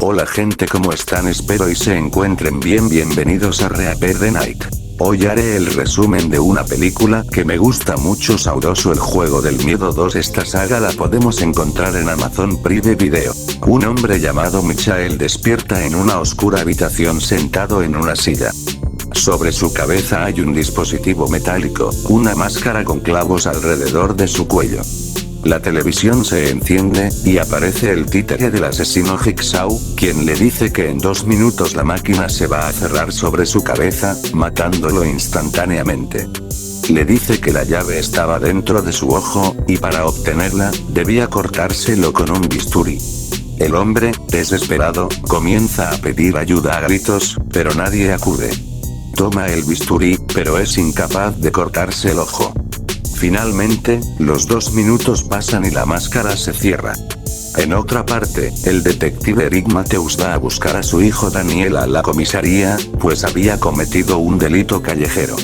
Hola gente, ¿cómo están? Espero y se encuentren bien. Bienvenidos a Reaper the Night. Hoy haré el resumen de una película que me gusta mucho, Saudoso, el juego del miedo 2. Esta saga la podemos encontrar en Amazon Prime Video. Un hombre llamado Michael despierta en una oscura habitación sentado en una silla. Sobre su cabeza hay un dispositivo metálico, una máscara con clavos alrededor de su cuello. La televisión se enciende, y aparece el títere del asesino Jigsaw, quien le dice que en 2 minutos la máquina se va a cerrar sobre su cabeza, matándolo instantáneamente. Le dice que la llave estaba dentro de su ojo, y para obtenerla, debía cortárselo con un bisturí. El hombre, desesperado, comienza a pedir ayuda a gritos, pero nadie acude. Toma el bisturí, pero es incapaz de cortarse el ojo. Finalmente, los 2 minutos pasan y la máscara se cierra. En otra parte, el detective Eric Matthews va a buscar a su hijo Daniel a la comisaría, pues había cometido un delito callejero.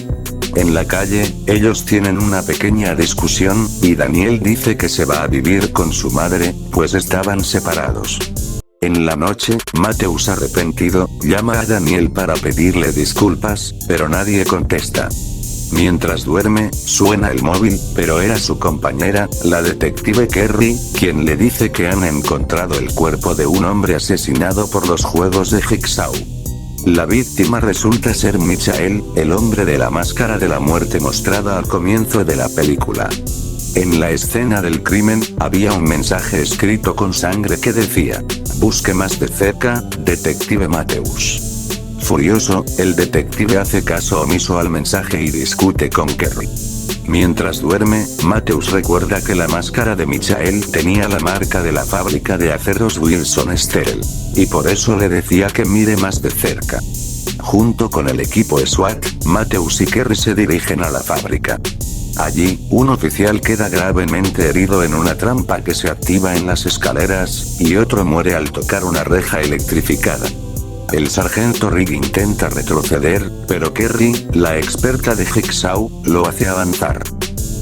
En la calle, ellos tienen una pequeña discusión, y Daniel dice que se va a vivir con su madre, pues estaban separados. En la noche, Matthews, arrepentido, llama a Daniel para pedirle disculpas, pero nadie contesta. Mientras duerme, suena el móvil, pero era su compañera, la detective Kerry, quien le dice que han encontrado el cuerpo de un hombre asesinado por los juegos de Jigsaw. La víctima resulta ser Michael, el hombre de la máscara de la muerte mostrada al comienzo de la película. En la escena del crimen, había un mensaje escrito con sangre que decía: "Busque más de cerca, detective Matthews". Furioso, el detective hace caso omiso al mensaje y discute con Kerry. Mientras duerme, Matthews recuerda que la máscara de Michael tenía la marca de la fábrica de aceros Wilson Steel, y por eso le decía que mire más de cerca. Junto con el equipo SWAT, Matthews y Kerry se dirigen a la fábrica. Allí, un oficial queda gravemente herido en una trampa que se activa en las escaleras, y otro muere al tocar una reja electrificada. El sargento Rick intenta retroceder, pero Kerry, la experta de Jigsaw, lo hace avanzar.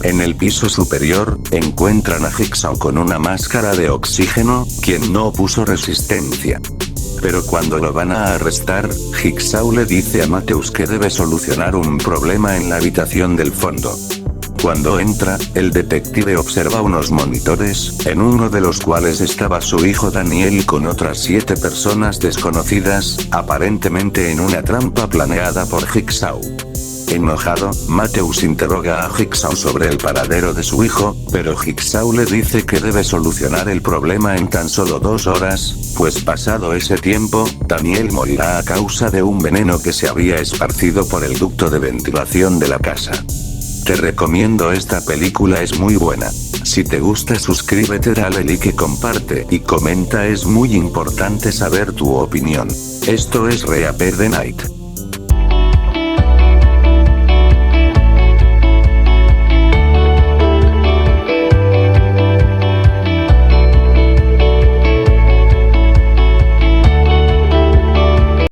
En el piso superior, encuentran a Jigsaw con una máscara de oxígeno, quien no opuso resistencia. Pero cuando lo van a arrestar, Jigsaw le dice a Matthews que debe solucionar un problema en la habitación del fondo. Cuando entra, el detective observa unos monitores, en uno de los cuales estaba su hijo Daniel con otras 7 personas desconocidas, aparentemente en una trampa planeada por Jigsaw. Enojado, Matthews interroga a Jigsaw sobre el paradero de su hijo, pero Jigsaw le dice que debe solucionar el problema en tan solo 2 horas, pues pasado ese tiempo, Daniel morirá a causa de un veneno que se había esparcido por el ducto de ventilación de la casa. Te recomiendo esta película, es muy buena. Si te gusta, suscríbete, dale like, comparte y comenta, es muy importante saber tu opinión. Esto es Reaper the Night.